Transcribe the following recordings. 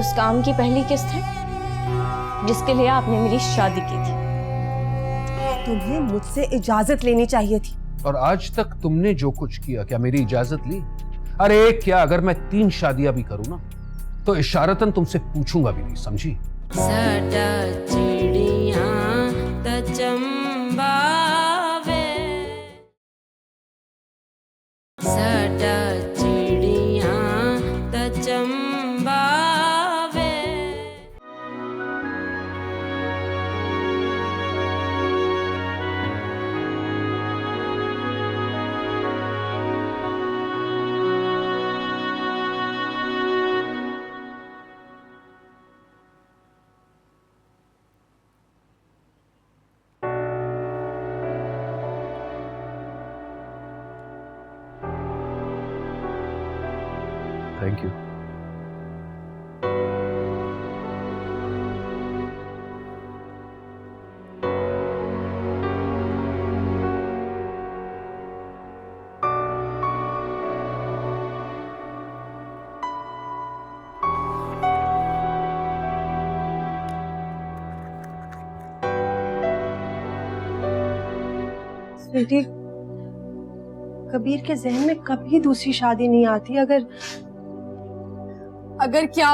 उस काम की पहली किस्त है जिसके लिए आपने मेरी शादी की थी। तुम्हें मुझसे इजाजत लेनी चाहिए थी। और आज तक तुमने जो कुछ किया, क्या मेरी इजाजत ली? अरे क्या, अगर मैं 3 शादियां भी करूं ना तो इशारतन तुमसे पूछूंगा भी नहीं, समझी? साडा चिड़िया दा चंबावे, साडा चिड़िया दा चंबावे। Thank you. स्वीटी, कबीर के जहन में कभी दूसरी शादी नहीं आती। अगर क्या,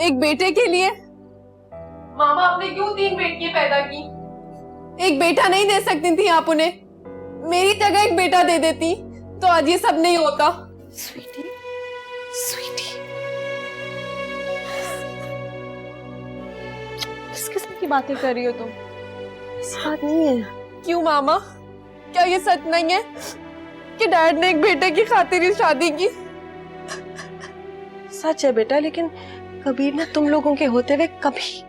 एक बेटे के लिए? मामा, आपने क्यों 3 बेटियां पैदा की? एक बेटा नहीं दे सकती थी आप उन्हें? मेरी जगह एक बेटा दे देती तो आज ये सब नहीं होता। स्वीटी, स्वीटी, किस किस्म की बातें कर रही हो तुम? ऐसी बात नहीं है। क्यों मामा, क्या ये सच नहीं है कि डैड ने एक बेटे की खातिर ही शादी की? सच है बेटा, लेकिन कबीर ने तुम लोगों के होते हुए कभी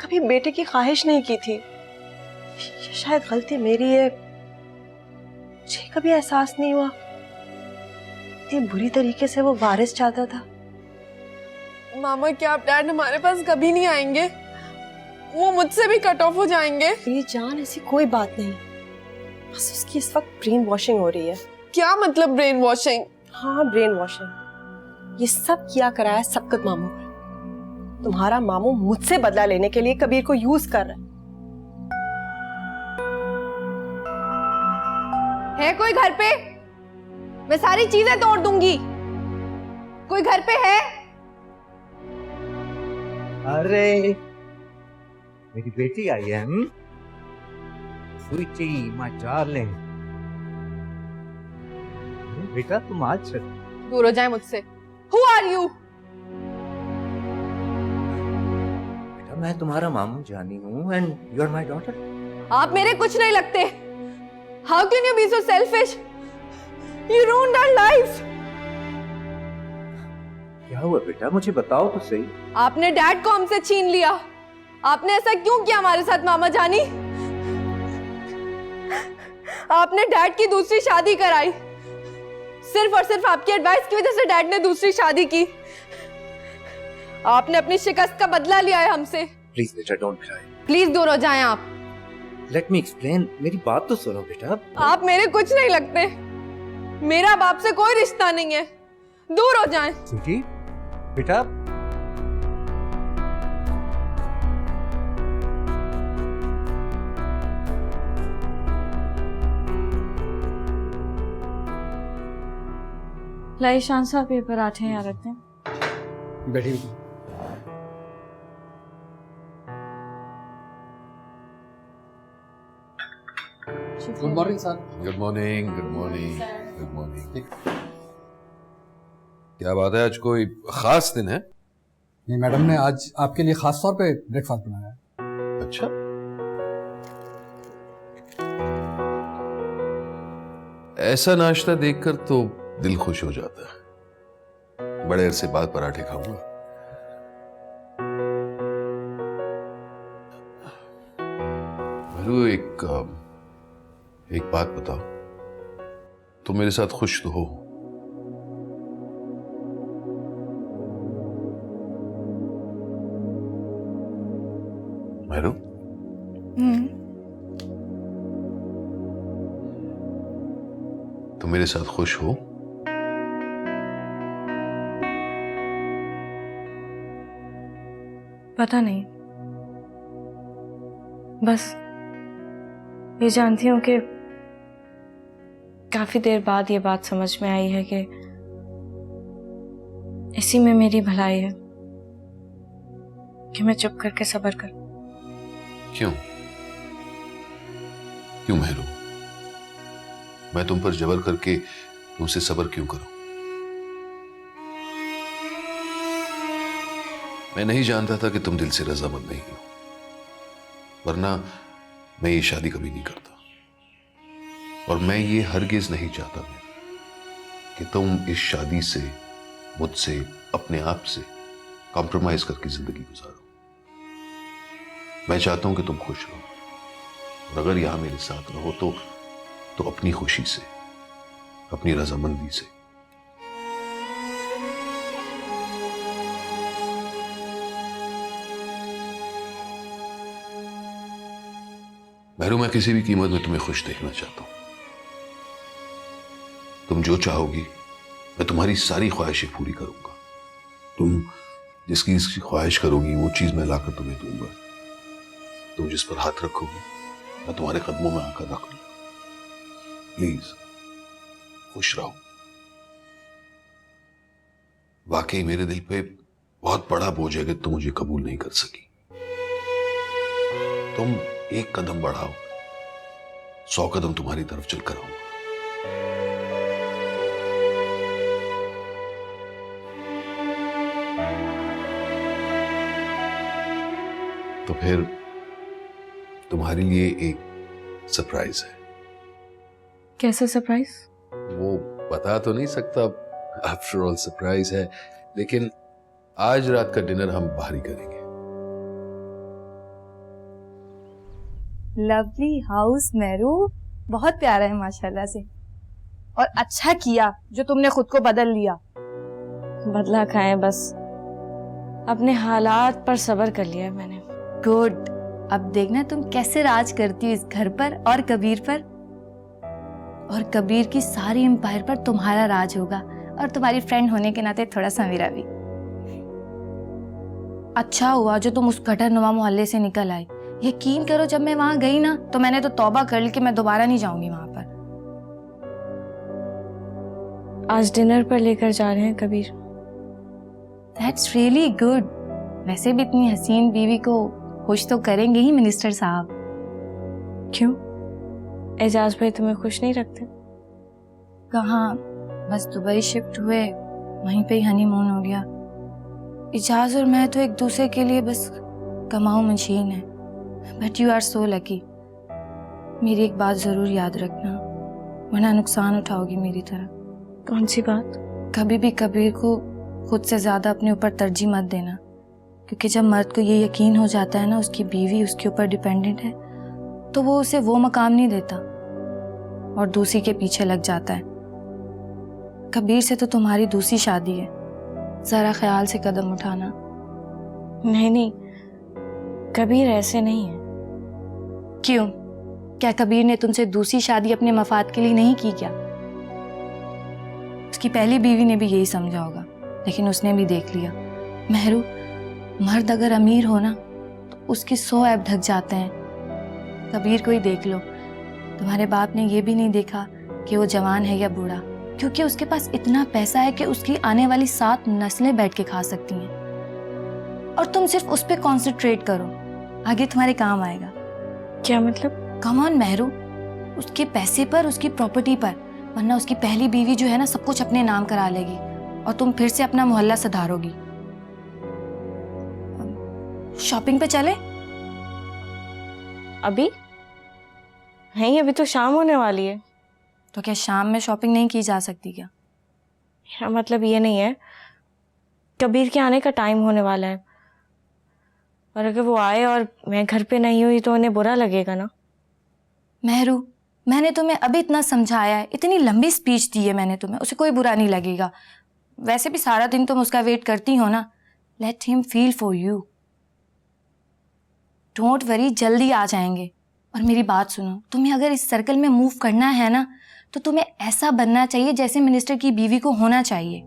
कभी बेटे की ख्वाहिश नहीं की थी। ये शायद गलती मेरी है। मुझे कभी एहसास नहीं हुआ इतनी बुरी तरीके से वो वारिस चाहता था। मामा, क्या आप डैड हमारे पास कभी नहीं आएंगे? वो मुझसे भी कट ऑफ हो जाएंगे। मेरी जान, ऐसी कोई बात नहीं, बस उसकी इस वक्त ब्रेन वॉशिंग हो रही है। क्या मतलब ब्रेन वॉशिंग? हाँ, ब्रेन वॉशिंग। ये सब किया कराया सबकत मामू है। तुम्हारा मामू मुझसे बदला लेने के लिए कबीर को यूज कर रहा है कोई घर पे? मैं सारी चीजें तोड़ दूंगी। कोई घर पे है? अरे मेरी बेटी आई है। Sweetie, my darling. बेटा तुम आज दूर हो जाए मुझसे। Who are you? बेटा मैं तुम्हारा मामू जानी हूँ and you are my daughter. आप मेरे कुछ नहीं लगते। How can you be so selfish? You ruined our lives. क्या हुआ बेटा, मुझे बताओ तो सही। आपने डैड को हमसे छीन लिया। आपने ऐसा क्यों किया हमारे साथ मामा जानी? आपने डैड की दूसरी शादी कराई। सिर्फ और सिर्फ आपकी एडवाइस की वजह से डैड ने दूसरी शादी की। आपने अपनी शिकस्त का बदला लिया है हमसे। प्लीज बेटा डोंट क्राई। प्लीज दूर हो जाएं आप। लेट मी एक्सप्लेन, मेरी बात तो सुनो बेटा। आप मेरे कुछ नहीं लगते। मेरा बाप से कोई रिश्ता नहीं है। दूर हो जाएं। स्वीटी, बेटा लाई शान साहब, ये पराठे यहाँ रखते हैं। बैठी। Good morning sir. Good morning, good morning, good morning. क्या बात है, आज कोई खास दिन है? नहीं मैडम ने आज आपके लिए खास तौर पे ब्रेकफास्ट बनाया है। अच्छा, ऐसा नाश्ता देखकर तो दिल खुश हो जाता है। बड़े अरसे बाद पराठे खाऊंगा। एक बात बताओ, तुम मेरे साथ खुश तो हो? मेरू, तुम मेरे साथ खुश हो? पता नहीं, बस ये जानती हूँ कि काफी देर बाद ये बात समझ में आई है कि इसी में मेरी भलाई है कि मैं चुप करके सब्र कर। क्यों क्यों मेहरू, मैं तुम पर जबर करके तुमसे सब्र क्यों करूं? मैं नहीं जानता था कि तुम दिल से रजामंद नहीं हो, वरना मैं ये शादी कभी नहीं करता। और मैं ये हरगिज नहीं चाहता कि तुम इस शादी से, मुझसे, अपने आप से कॉम्प्रोमाइज करके जिंदगी गुजारो। मैं चाहता हूं कि तुम खुश रहो, और अगर यहां मेरे साथ रहो तो अपनी खुशी से, अपनी रजामंदी से। मेहरू, मैं किसी भी कीमत में तुम्हें खुश देखना चाहता हूं। तुम जो चाहोगी मैं तुम्हारी सारी ख्वाहिशें पूरी करूंगा। तुम जिस चीज की ख्वाहिश करोगी वो चीज मैं लाकर तुम्हें दूंगा। तुम जिस पर हाथ रखोगी मैं तुम्हारे कदमों में आकर रख दूंगा। प्लीज खुश रहो। वाकई मेरे दिल पे बहुत बड़ा बोझ है कि तुम मुझे कबूल नहीं कर सकी। तुम एक कदम बढ़ाओ, 100 कदम तुम्हारी तरफ चलकर आऊंगा। तो फिर तुम्हारे लिए एक सरप्राइज है। कैसे सरप्राइज? वो बता तो नहीं सकता, आफ्टर ऑल सरप्राइज है, लेकिन आज रात का डिनर हम बाहर ही करेंगे। लवली हाउस मेहरू, बहुत प्यारा है माशाल्लाह से। और अच्छा किया जो तुमने खुद को बदल लिया। बदला खाए, बस अपने हालात पर सब्र कर लिया मैंने। गुड। अब देखना तुम कैसे राज करती हो इस घर पर और कबीर पर, और कबीर की सारी एम्पायर पर तुम्हारा राज होगा, और तुम्हारी फ्रेंड होने के नाते थोड़ा सा मेरा भी। अच्छा हुआ जो तुम उस गटरनुमा मोहल्ले से निकल आई। यकीन करो जब मैं वहां गई ना तो मैंने तो तौबा कर ली कि मैं दोबारा नहीं जाऊंगी वहां पर। आज डिनर पर लेकर जा रहे हैं कबीर। That's really good. वैसे भी इतनी हसीन बीवी को खुश तो करेंगे ही मिनिस्टर साहब। क्यों, एजाज भाई तुम्हें खुश नहीं रखते? कहाँ, बस दुबई शिफ्ट हुए, वहीं पे ही हनीमून हो गया। एजाज और मैं तो एक दूसरे के लिए बस कमाऊ मशीन है। But you are so lucky. मेरी एक बात जरूर याद रखना, वरना नुकसान उठाओगी मेरी तरह। कौन सी बात? कभी भी कबीर को खुद से ज्यादा अपने ऊपर तरजीह मत देना, क्योंकि जब मर्द को ये यकीन हो जाता है ना उसकी बीवी उसके ऊपर डिपेंडेंट है, तो वो उसे वो मकाम नहीं देता और दूसरी के पीछे लग जाता है। कबीर से तो तुम्हारी दूसरी शादी है, जरा ख्याल से कदम उठाना। नहीं, कबीर ऐसे नहीं है। क्यों, क्या कबीर ने तुमसे दूसरी शादी अपने मफाद के लिए नहीं की क्या? उसकी पहली बीवी ने भी यही समझा होगा, लेकिन उसने भी देख लिया। मेहरू, मर्द अगर अमीर हो ना तो उसके 100 ऐब ढक जाते हैं। कबीर को ही देख लो, तुम्हारे बाप ने ये भी नहीं देखा कि वो जवान है या बूढ़ा, क्योंकि उसके पास इतना पैसा है कि उसकी आने वाली 7 नस्लें बैठ के खा सकती हैं। और तुम सिर्फ उस पर कॉन्सेंट्रेट करो, आगे तुम्हारे काम आएगा। क्या मतलब? कम ऑन मेहरू, उसके पैसे पर, उसकी प्रॉपर्टी पर, वरना उसकी पहली बीवी जो है ना सब कुछ अपने नाम करा लेगी और तुम फिर से अपना मोहल्ला सुधारोगी। शॉपिंग पे चले? अभी नहीं, अभी तो शाम होने वाली है। तो क्या शाम में शॉपिंग नहीं की जा सकती क्या? मेरा मतलब ये नहीं है, कबीर के आने का टाइम होने वाला है, और अगर वो आए और मैं घर पे नहीं हुई तो उन्हें बुरा लगेगा ना। मेहरू, मैंने तुम्हें अभी इतना समझाया है, इतनी लंबी स्पीच दी है मैंने तुम्हें, उसे कोई बुरा नहीं लगेगा। वैसे भी सारा दिन तुम उसका वेट करती हो ना। Let him feel for you. Don't worry, जल्दी आ जाएंगे। और मेरी बात सुनो, तुम्हें अगर इस सर्कल में मूव करना है ना तो तुम्हें ऐसा बनना चाहिए जैसे मिनिस्टर की बीवी को होना चाहिए।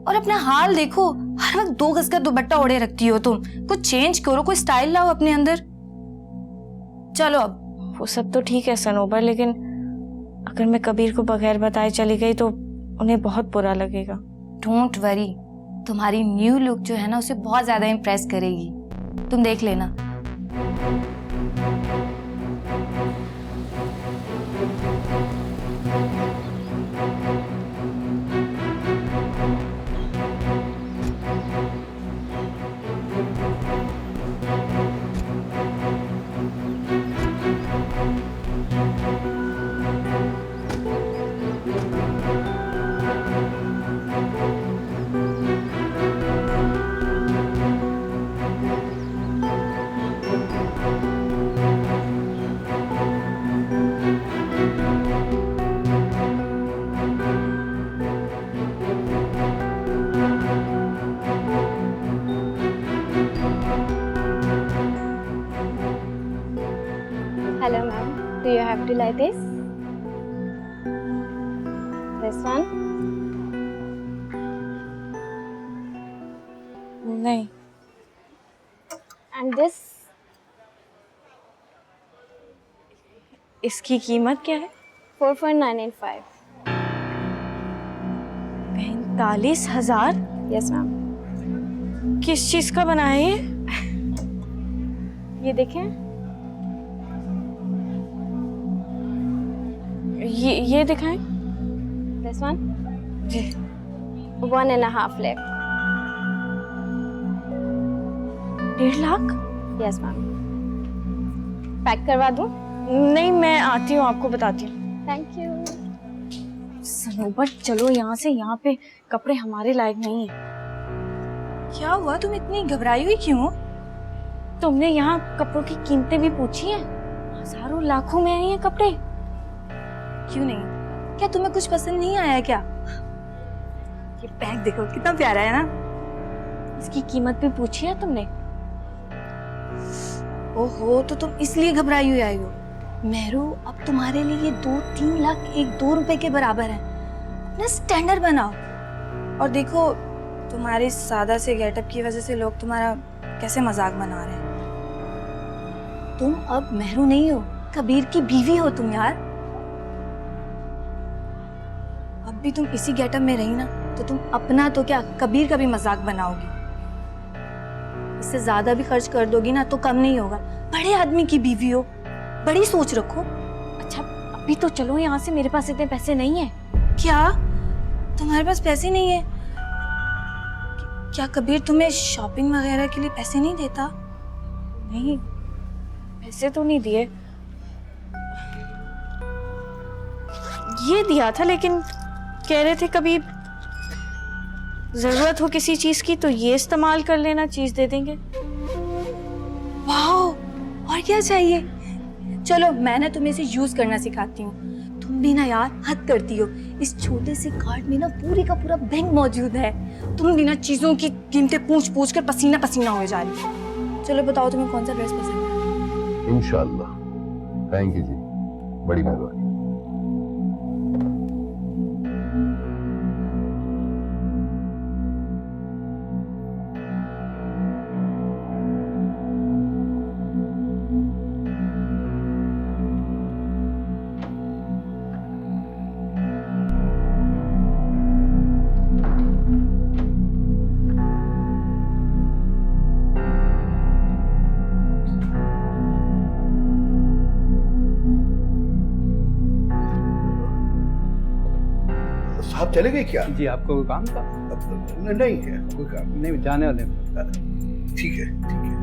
और अपना हाल देखो, हर वक्त 2 गज का दुपट्टा ओढ़े रखती हो तुम। कुछ चेंज करो, कोई स्टाइल लाओ अपने अंदर। चलो अब। वो सब तो ठीक है सनोबर, लेकिन अगर मैं कबीर को बगैर बताए चली गई तो उन्हें बहुत बुरा लगेगा। डोंट वरी, तुम्हारी न्यू लुक जो है ना उसे बहुत ज्यादा इम्प्रेस करेगी, तुम देख लेना। Hello ma'am, do you have to like this? This one? नहीं। And this? इसकी कीमत क्या है? 4.995. 45,000? Yes ma'am. किस चीज का बना है ये? ये देखें। ये दिखाएं। This one? जी। 1.5 lakh. 1.5 lakh? Yes ma'am. Pack करवा दूं? नहीं, मैं आती हूँ, आपको बताती हूँ। Thank you. सनोबर चलो यहाँ से, यहाँ पे कपड़े हमारे लायक नहीं है। क्या हुआ, तुम इतनी घबराई हुई क्यों? तुमने यहाँ कपड़ों की कीमतें भी पूछी हैं? हजारों लाखों में हैं ये कपड़े। क्यों नहीं? क्या तुम्हें कुछ पसंद नहीं आया क्या? ये बैग देखो कितना प्यारा है ना। इसकी कीमत भी पूछी है तुमने? ओहो, तो तुम इसलिए घबराई हुई आई हो। मेहरू, अब तुम्हारे लिए ये 2-3 लाख 1-2 रुपए के बराबर है। अपना स्टैंडर्ड बनाओ। और देखो, तुम्हारे सादा से गेटअप की वजह से लोग तुम्हारा कैसे मजाक बना रहे हैं। तुम अब मेहरू नहीं हो, कबीर की बीवी हो तुम यार। अब भी तुम इसी गेटअप में रही ना तो तुम अपना तो क्या कबीर का भी मजाक बनाओगी। इससे ज्यादा भी खर्च कर दोगी ना तो कम नहीं होगा। बड़े आदमी की बीवी हो, बड़ी सोच रखो। अच्छा अभी तो चलो यहाँ से, मेरे पास इतने पैसे नहीं है। क्या तुम्हारे पास पैसे नहीं है? क्या कबीर तुम्हें शॉपिंग वगैरह के लिए पैसे नहीं देता? नहीं, पैसे तो नहीं दिए। ये दिया था, लेकिन कह रहे थे कभी जरूरत हो किसी चीज की तो ये इस्तेमाल कर लेना, चीज दे देंगे। वाओ, और क्या चाहिए? चलो मैं ना तुम्हें इसे यूज करना सिखाती हूँ। तुम भी ना यार हद करती हो। इस छोटे से कार्ड में ना पूरी का पूरा बैंक मौजूद है। तुम भी ना चीजों की कीमतें पूछ पूछ कर पसीना पसीना हो जा रही हो। चलो बताओ तुम्हें कौन सा ड्रेस पसंद है? इंशाल्लाह। थैंक यू जी, बड़ी मेहरबानी। साहब चले गए क्या? जी, आपको कोई काम था? नहीं है कोई काम। नहीं, जाने वाले हैं। ठीक है, ठीक है।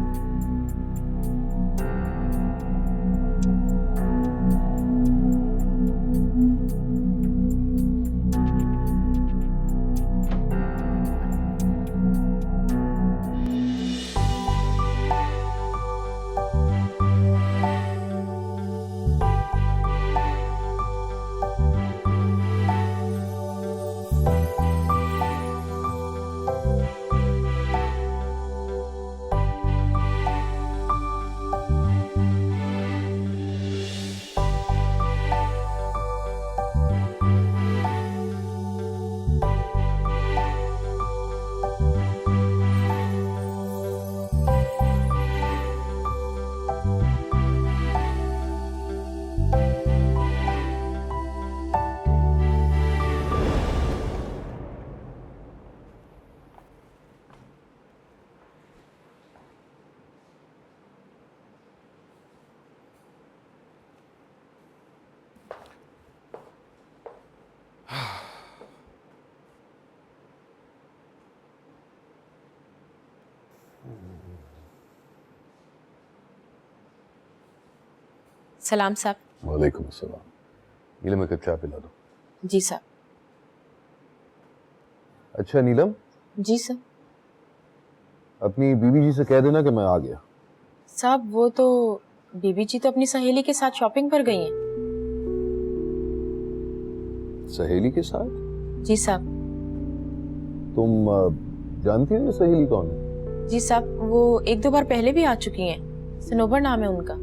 सलाम साहब। वालेकुम अस्सलाम। नीलम एक कप चाय पिला दो। जी सर। अच्छा नीलम, जी सर। अपनी बीवी जी से कह देना कि मैं आ गया। साहब वो तो बीबी जी तो अपनी सहेली के साथ शॉपिंग पर गई हैं। सहेली के साथ? जी साहब। तुम जानती हो ये सहेली कौन है? जी साहब, वो 1-2 बार पहले भी आ चुकी हैं। सनोबर नाम है उनका।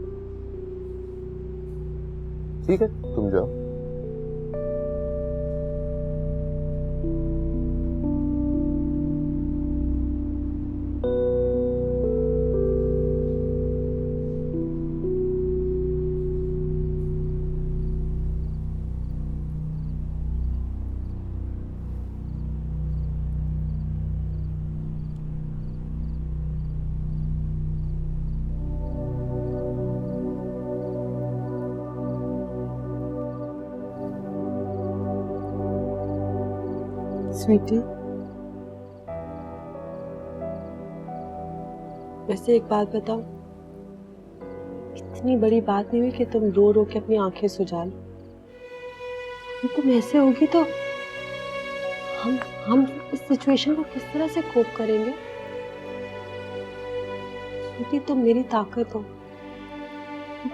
ठीक है, तुम जाओ। स्वीटी, वैसे एक बात बताओ, इतनी बड़ी बात नहीं हुई कि तुम रो रो के अपनी आंखें सुझा लो। अगर तुम ऐसे होगी तो हम इस सिचुएशन को किस तरह से कोप करेंगे? स्वीटी, तुम मेरी ताकत हो।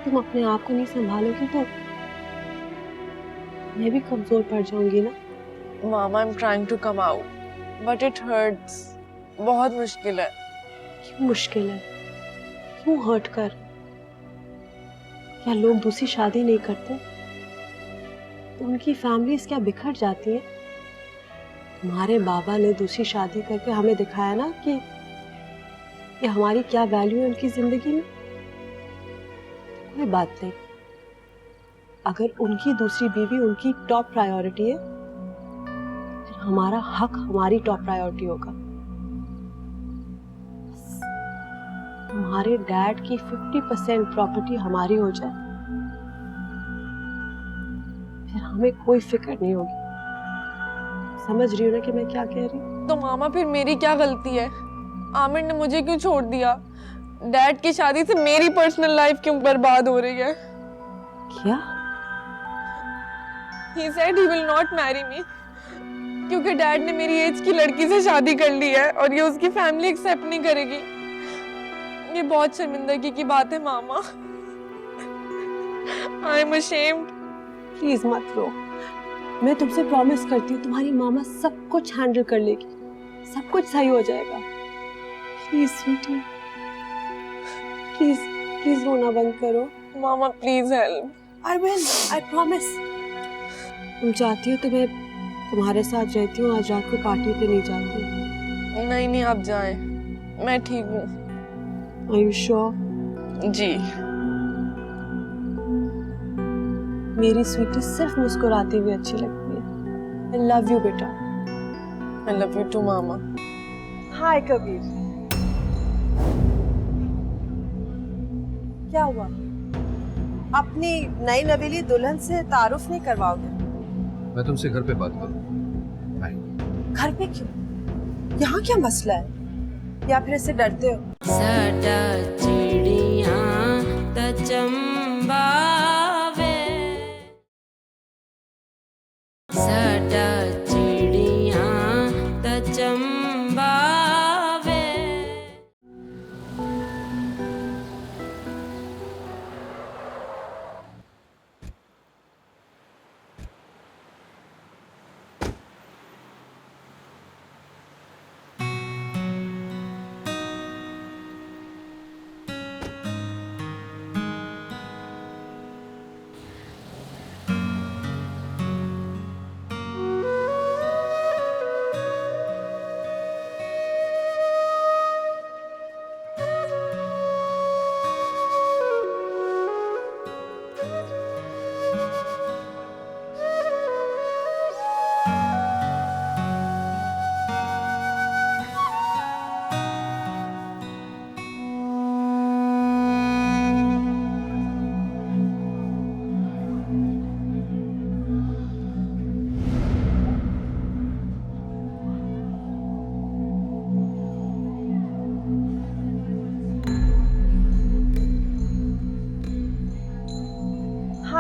तुम अपने आप को नहीं संभालोगी तो मैं भी कमजोर पड़ जाऊंगी ना। मामा, I am trying to come out but it hurts. बहुत मुश्किल है। क्यों मुश्किल है? क्यों हर्ट कर? क्या लोग दूसरी शादी नहीं करते? तो उनकी फैमिलीज क्या बिखर जाती हैं? तुम्हारे बाबा ने दूसरी शादी करके हमें दिखाया ना कि हमारी क्या वैल्यू है उनकी जिंदगी में। कोई बात नहीं, अगर उनकी दूसरी बीवी उनकी टॉप प्रायोरिटी है, फिर हमारा हक हमारी टॉप प्रायोरिटी होगा। हमारे डैड की 50% प्रॉपर्टी हमारी हो जाए, फिर हमें कोई फिक्र नहीं होगी। समझ रही हो ना कि मैं क्या कह रही हूँ? तो मामा फिर मेरी क्या गलती है? आमिर ने मुझे क्यों छोड़ दिया? डैड की शादी से मेरी पर्सनल लाइफ क्यों बर्बाद हो रही है? क्या? He said he will not marry me क्योंकि डैड ने मेरी एज की लड़की से शादी कर ली है और ये उसकी फैमिली एक्सेप्ट नहीं करेगी। ये बहुत शर्मिंदगी की बात है मामा। I am ashamed। प्लीज मत रो। मैं तुमसे प्रॉमिस करती हूँ तुम्हारी मामा सब कुछ हैंडल कर लेगी, सब कुछ सही हो जाएगा। प्लीज स्वीटी, प्लीज प्लीज रोना बंद करो। मामा please help. I will, I promise. तुम चाहती हो तो मैं तुम्हारे साथ रहती हूँ, आज रात को पार्टी पे नहीं जाती। नहीं नहीं, आप जाएं, मैं ठीक हूँ। Are you sure? जी। मेरी स्वीटी सिर्फ मुस्कुराती हुई अच्छी लगती है। I love you बेटा। I love you too मामा। हाय कबीर। क्या हुआ? अपनी नई नवेली दुल्हन से तारुफ नहीं करवाओगे? मैं तुमसे घर पे बात करूँ। नहीं। घर पे क्यों? यहाँ क्या मसला है? या फिर इससे डरते हो? साडा चिड़िया त चंबावे, साडा चिड़िया त चंबावे।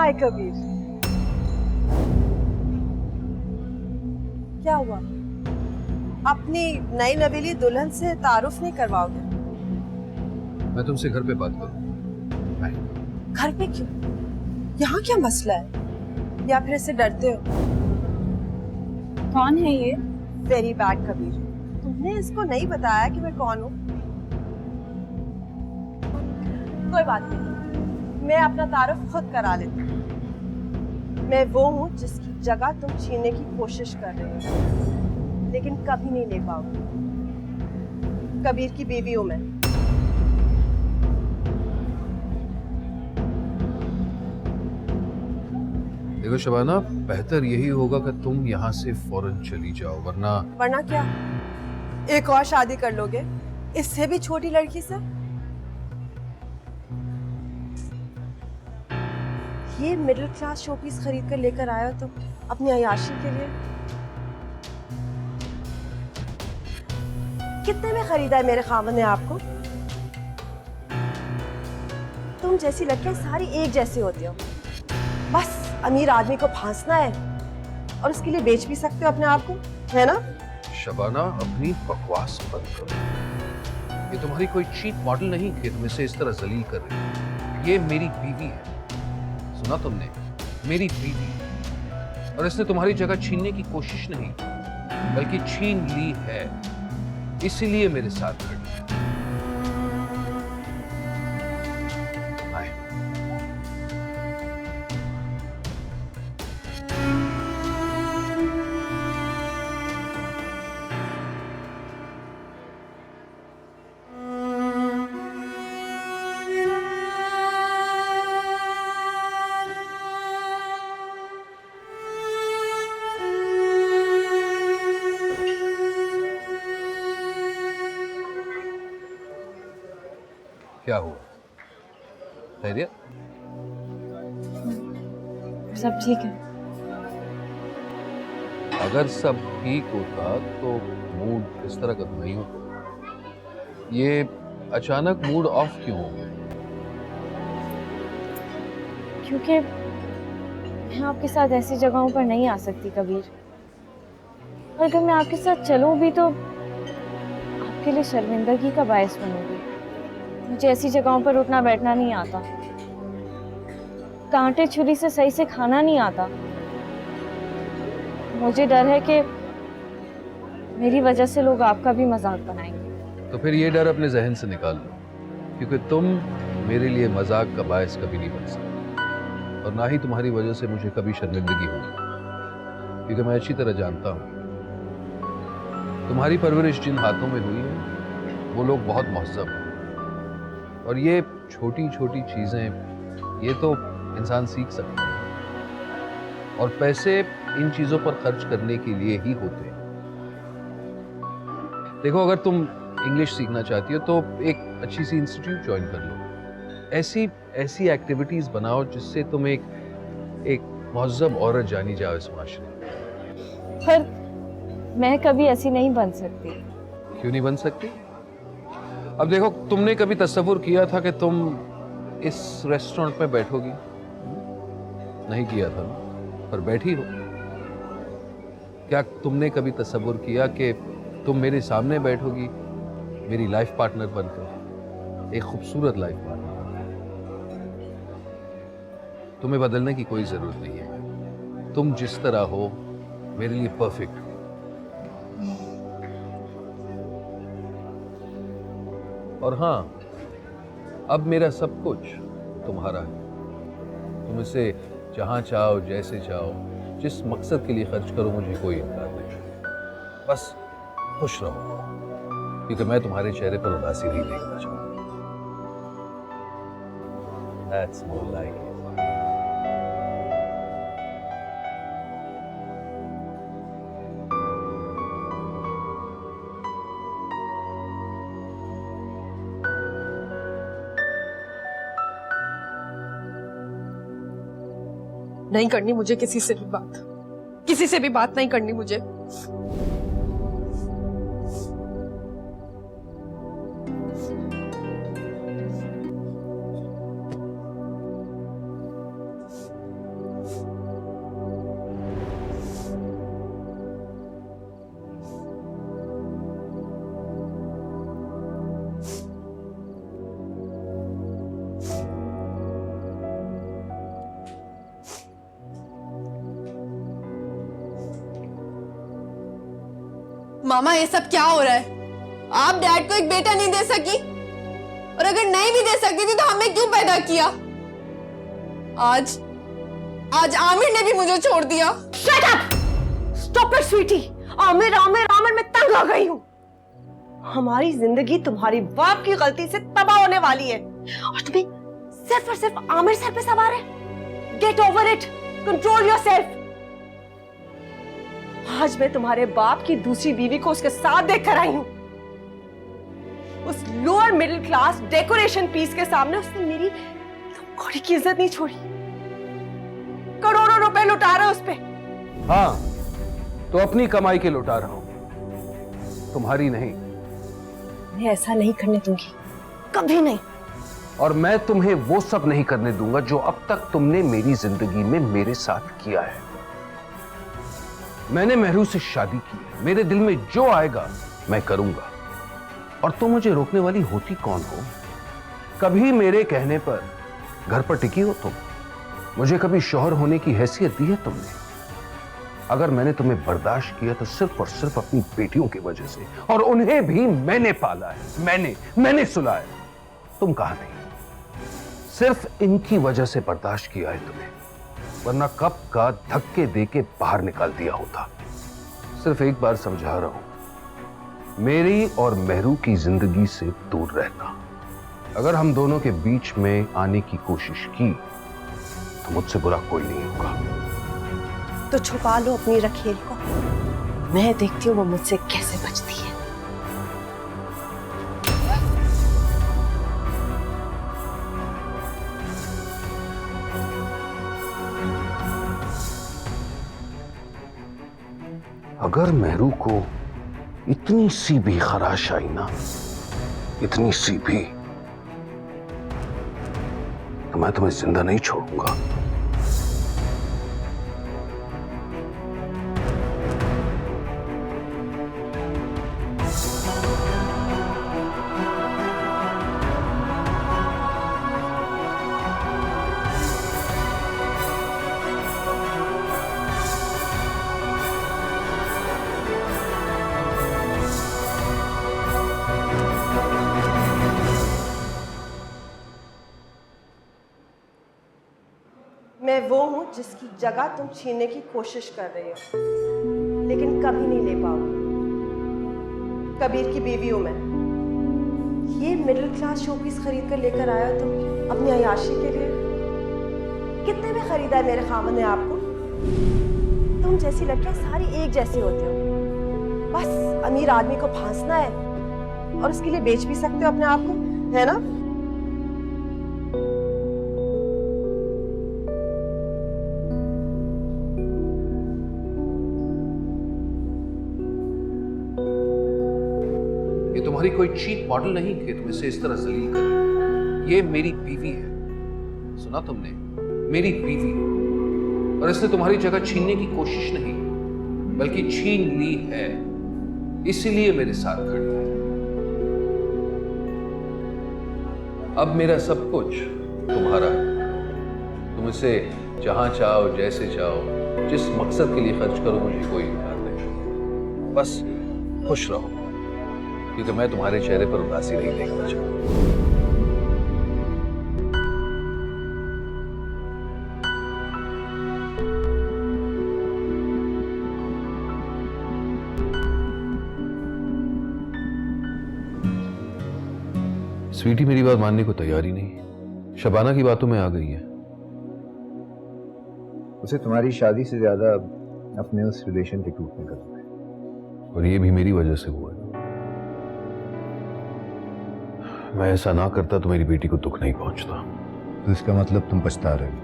हाय कबीर, क्या हुआ? अपनी नई नवेली दुल्हन से तारुफ नहीं करवाओगे? मैं तुमसे घर पे बात करूँ। घर पे क्यों? यहाँ क्या मसला है? या फिर इससे डरते हो? कौन है ये? वेरी बैड कबीर, तुमने इसको नहीं बताया कि मैं कौन हूँ? कोई बात नहीं, मैं अपना तारुफ खुद करा लेती हूँ। मैं वो हूँ जिसकी जगह तुम छीनने की कोशिश कर रहे हो, लेकिन कभी नहीं ले पाओगे। कबीर की बीवी हूँ मैं। देखो शबाना, बेहतर यही होगा कि तुम यहाँ से फौरन चली जाओ, वरना वरना क्या? एक और शादी कर लोगे, इससे भी छोटी लड़की से? ये मिडिल क्लास शोपीस खरीद कर लेकर आए हो तुम अपनी अयाशी के लिए? कितने में खरीदा है मेरे खामद ने आपको? तुम जैसी लड़कियां सारी एक जैसी होती हो, बस अमीर आदमी को फांसना है और उसके लिए बेच भी सकते हो अपने आप को, है ना? शबाना, अपनी बकवास बंद करो। ये तुम्हारी कोई चीप मॉडल नहीं कि तुम इसे इस तरह जलील कर रही हो। ये मेरी बीवी है, सुना तुमने? मेरी बीवी। और इसने तुम्हारी जगह छीनने की कोशिश नहीं, बल्कि छीन ली है, इसीलिए मेरे साथ खड़ी है। आए। क्या हुआ? खैरियत? सब ठीक है। अगर सब ठीक होता तो मूड इस तरह का तो नहीं होता। ये अचानक मूड ऑफ क्यों हो गया? क्योंकि मैं आपके साथ ऐसी जगहों पर नहीं आ सकती कबीर। और अगर मैं आपके साथ चलूं भी तो आपके लिए शर्मिंदगी का बायस बनूंगी। मुझे ऐसी जगहों पर उठना बैठना नहीं आता, कांटे छुरी से सही से खाना नहीं आता। मुझे डर है कि मेरी वजह से लोग आपका भी मजाक बनाएंगे। तो फिर ये डर अपने जहन से निकाल लो, क्योंकि तुम मेरे लिए मजाक का बायस कभी नहीं बन सकती, और ना ही तुम्हारी वजह से मुझे कभी शर्मिंदगी होगी, क्योंकि मैं अच्छी तरह जानता हूँ तुम्हारी परवरिश जिन हाथों में हुई है वो लोग बहुत महज़्ज़ब हैं। और ये छोटी छोटी चीज़ें ये तो इंसान सीख सकता है, और पैसे इन चीज़ों पर खर्च करने के लिए ही होते हैं। देखो, अगर तुम इंग्लिश सीखना चाहती हो तो एक अच्छी सी इंस्टीट्यूट ज्वाइन कर लो। ऐसी ऐसी एक्टिविटीज़ बनाओ जिससे तुम एक मुहज़्ज़ब औरत जानी जाओ इस माशरे में। पर मैं कभी ऐसी नहीं बन सकती। क्यों नहीं बन सकती? अब देखो, तुमने कभी तस्वुर किया था कि तुम इस रेस्टोरेंट में बैठोगी? नहीं किया था ना, पर बैठी हो। क्या तुमने कभी तस्वुर किया कि तुम मेरे सामने बैठोगी मेरी लाइफ पार्टनर बनकर, एक खूबसूरत लाइफ पार्टनर बनकर? तुम्हें बदलने की कोई जरूरत नहीं है, तुम जिस तरह हो मेरे लिए परफेक्ट हो। और हाँ, अब मेरा सब कुछ तुम्हारा है। तुम इसे जहां चाहो, जैसे चाहो, जिस मकसद के लिए खर्च करो, मुझे कोई इनकार नहीं। बस खुश रहो, क्योंकि मैं तुम्हारे चेहरे पर उदासी नहीं देखना चाहता। That's more like it. नहीं करनी मुझे किसी से भी बात, किसी से भी बात नहीं करनी मुझे। मामा ये सब क्या हो रहा है? आप डैड को एक बेटा नहीं दे सकी, और अगर नहीं भी दे सकती थी तो हमें क्यों पैदा किया? आज आमिर ने भी मुझे छोड़ दिया। Shut up! Stop it, sweetie! Aamir Aamir Aamir, मैं तंग आ गई हूँ। हमारी जिंदगी तुम्हारी बाप की गलती से तबाह होने वाली है, और तुम्हें सिर्फ और सिर्फ आमिर सर पे सवार है। Get over it! Control yourself! आज मैं तुम्हारे बाप की दूसरी बीवी को उसके साथ देखकर आई हूं। उस lower middle class decoration piece के सामने उसने मेरी कौड़ी की इज्जत नहीं छोड़ी। करोड़ों रुपए लुटा रहा है उस पे। हाँ, तो अपनी कमाई के लुटा रहा हूं, तुम्हारी नहीं। मैं ऐसा नहीं करने दूंगी, कभी नहीं। और मैं तुम्हें वो सब नहीं करने दूंगा जो अब तक तुमने मेरी जिंदगी में मेरे साथ किया है। मैंने महरू से शादी की है, मेरे दिल में जो आएगा मैं करूंगा, और तुम मुझे रोकने वाली होती कौन हो? कभी मेरे कहने पर घर पर टिकी हो तुम? मुझे कभी शौहर होने की हैसियत दी है तुमने? अगर मैंने तुम्हें बर्दाश्त किया तो सिर्फ और सिर्फ अपनी बेटियों की वजह से, और उन्हें भी मैंने पाला है, मैंने सुलाया। तुम कहां थी? सिर्फ इनकी वजह से बर्दाश्त किया है तुम्हें, वरना कब का धक्के देके बाहर निकाल दिया होता। सिर्फ एक बार समझा रहा हूं, मेरी और महरू की जिंदगी से दूर रहना। अगर हम दोनों के बीच में आने की कोशिश की तो मुझसे बुरा कोई नहीं होगा। तो छुपा लो अपनी रखेल को, मैं देखती हूँ वो मुझसे कैसे बचती है। अगर महरू को इतनी सी भी खराश आई ना, इतनी सी भी, तो मैं तुम्हें जिंदा नहीं छोड़ूंगा। मैं वो हूं जिसकी जगह तुम छीनने की कोशिश कर रहे हो, लेकिन कभी नहीं ले पाओगे। कबीर की बीवी हूं मैं। ये मिडिल क्लास शोपीस खरीद कर लेकर आया तुम अपनी अयाशी के लिए। कितने में खरीदा है मेरे खामन ने आपको? तुम जैसी लड़कियां सारी एक जैसी होती हो, बस अमीर आदमी को फांसना है और उसके लिए बेच भी सकते हो अपने आप को, है ना? ये तुम्हारी कोई चीट मॉडल नहीं कि तुम इसे इस तरह जलील करे। ये मेरी बीवी है, सुना तुमने? मेरी बीवी, और इसने तुम्हारी जगह छीनने की कोशिश नहीं बल्कि छीन ली है, इसीलिए मेरे साथ खड़ी है। अब मेरा सब कुछ तुम्हारा है। तुम इसे जहां चाहो, जैसे चाहो, जिस मकसद के लिए खर्च करो, मुझे कोई इनकार नहीं। बस खुश रहो, क्योंकि मैं तुम्हारे चेहरे पर उदासी नहीं देखना चाहता। स्वीटी मेरी बात मानने को तैयार ही नहीं, शबाना की बातों में आ गई है। उसे तुम्हारी शादी से ज्यादा अपने उस रिलेशन के टूटने का दुख है, और ये भी मेरी वजह से हुआ है। मैं ऐसा ना करता तो मेरी बेटी को दुख नहीं पहुंचता। तो इसका मतलब तुम पछता रहे हो?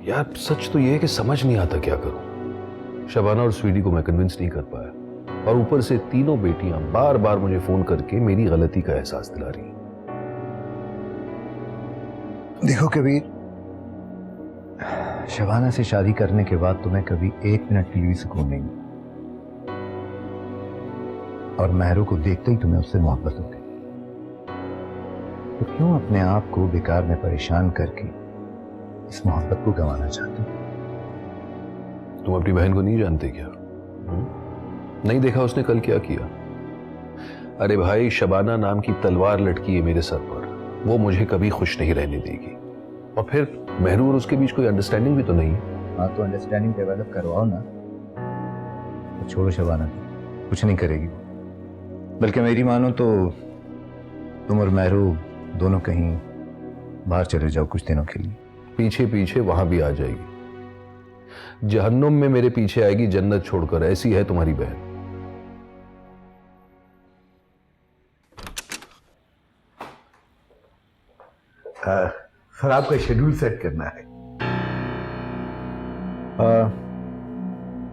यार सच तो ये है कि समझ नहीं आता क्या करूं। शबाना और स्वीटी को मैं कन्विंस नहीं कर पाया, और ऊपर से तीनों बेटियां बार बार मुझे फोन करके मेरी गलती का एहसास दिला रही। देखो कबीर, शबाना से शादी करने के बाद तुम्हें कभी एक मिनट के लिए सुकून नहीं, और महरू को देखते ही तुम्हें उससे मोहब्बत हो गई। तो क्यों अपने आप को बेकार में परेशान करके इस मोहब्बत को गंवाना चाहते हो? तुम अपनी बहन को नहीं जानते क्या? नहीं देखा उसने कल क्या किया? अरे भाई, शबाना नाम की तलवार लटकी है मेरे सर पर, वो मुझे कभी खुश नहीं रहने देगी। और फिर मेहरू और उसके बीच कोई अंडरस्टैंडिंग भी तो नहीं है। हाँ तो अंडरस्टैंडिंग डेवलप करवाओ ना। तो छोड़ो शबाना, कुछ नहीं करेगी। बल्कि मेरी मानो तो तुम और मेहरू दोनों कहीं बाहर चले जाओ कुछ दिनों के लिए। पीछे पीछे वहां भी आ जाएगी, जहन्नुम में मेरे पीछे आएगी जन्नत छोड़कर। ऐसी है तुम्हारी बहन। सर आपका शेड्यूल सेट करना है।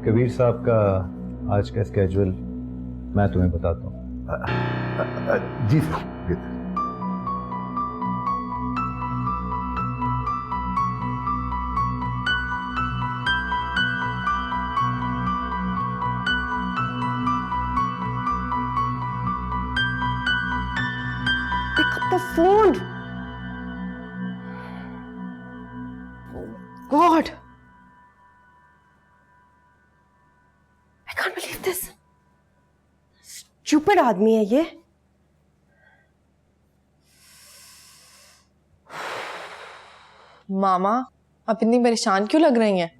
कबीर साहब का आज का स्केड्यूल मैं तुम्हें बताता हूँ। जी सर, जी sir. Pick up the phone. God. I can't believe this. Stupid आदमी है ये। मामा, आप इतनी परेशान क्यों लग रही हैं?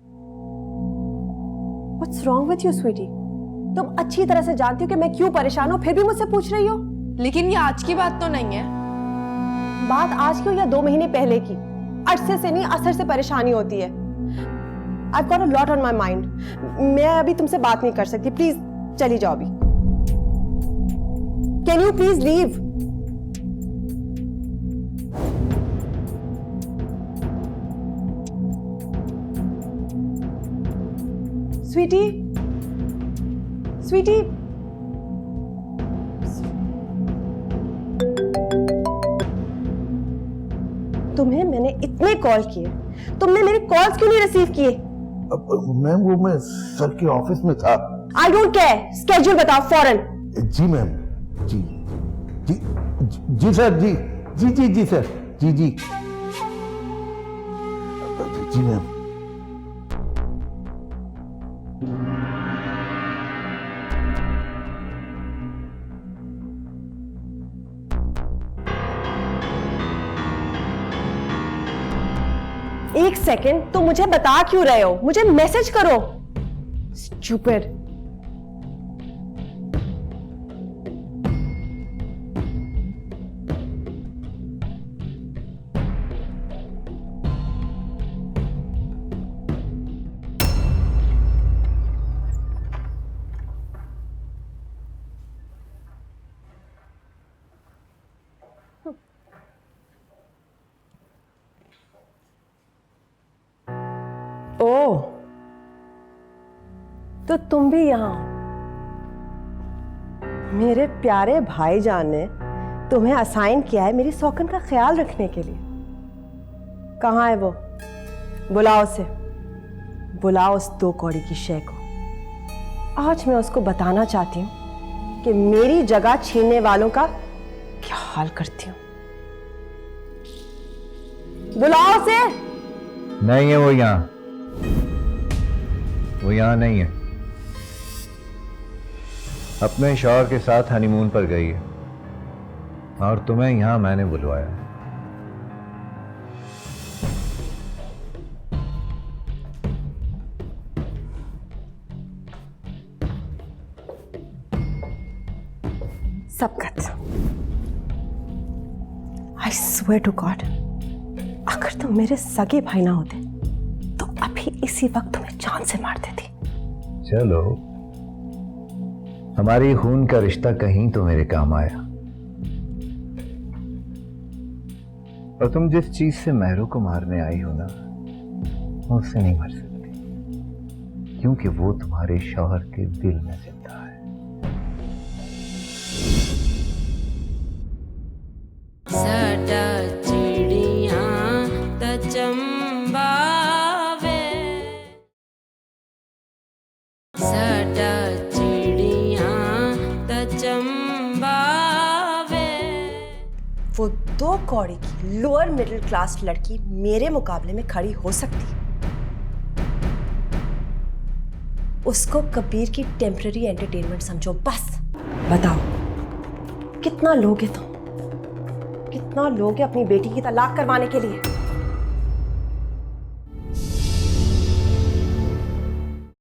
What's wrong with you, sweetie? तुम अच्छी तरह से जानती हो कि मैं क्यों परेशान हूँ, फिर भी मुझसे पूछ रही हो। लेकिन ये आज की बात तो नहीं है। बात आज की हो या 2 महीने पहले की, अरसे से नहीं असर से परेशानी होती है। I've got a lot on my mind. मैं अभी तुमसे बात नहीं कर सकती, प्लीज चली जाओ अभी। Can you please leave? Sweetie, sweetie. तुम्हें मैंने इतने कॉल किए, तुमने मेरी कॉल्स क्यों नहीं रिसीव किए? मैम वो मैं सर के ऑफिस में था। आई डोंट केयर, स्केड्यूल बताओ फौरन। जी मैम, जी जी जी सर, जी जी जी जी सर, जी जी जी मैम। एक सेकेंड, तुम मुझे बता क्यों रहे हो? मुझे मैसेज करो। स्टूपिड। ओह, तो तुम भी यहां हो। मेरे प्यारे भाईजान ने तुम्हें असाइन किया है मेरी सौकन का ख्याल रखने के लिए। कहाँ है वो? बुलाओ उसे, बुलाओ उस 2 कौड़ी की शय को। आज मैं उसको बताना चाहती हूं कि मेरी जगह छीनने वालों का क्या हाल करती हूं। बुलाओ उसे। नहीं है वो यहाँ, वो यहाँ नहीं है। अपने शौहर के साथ हनीमून पर गई है और तुम्हें यहाँ मैंने बुलवाया है। सबकत, आई स्वेयर टू गॉड, अगर तुम मेरे सगे भाई ना होते तो अभी इसी वक्त तुम्हें जान से मार देती। चलो, हमारी खून का रिश्ता कहीं तो मेरे काम आया। और तुम जिस चीज से मेहरू को मारने आई हो ना, उससे नहीं मर सकती, क्योंकि वो तुम्हारे शौहर के दिल में जिंदा है। साडा चिड़िया त चंबावे, साडा चिड़िया त चंबावे। वो 2 कौड़ी की लोअर मिडिल क्लास लड़की मेरे मुकाबले में खड़ी हो सकती है, उसको कबीर की टेम्पररी एंटरटेनमेंट समझो बस। बताओ कितना लोगे तुम, कितना लोगे अपनी बेटी की तलाक करवाने के लिए?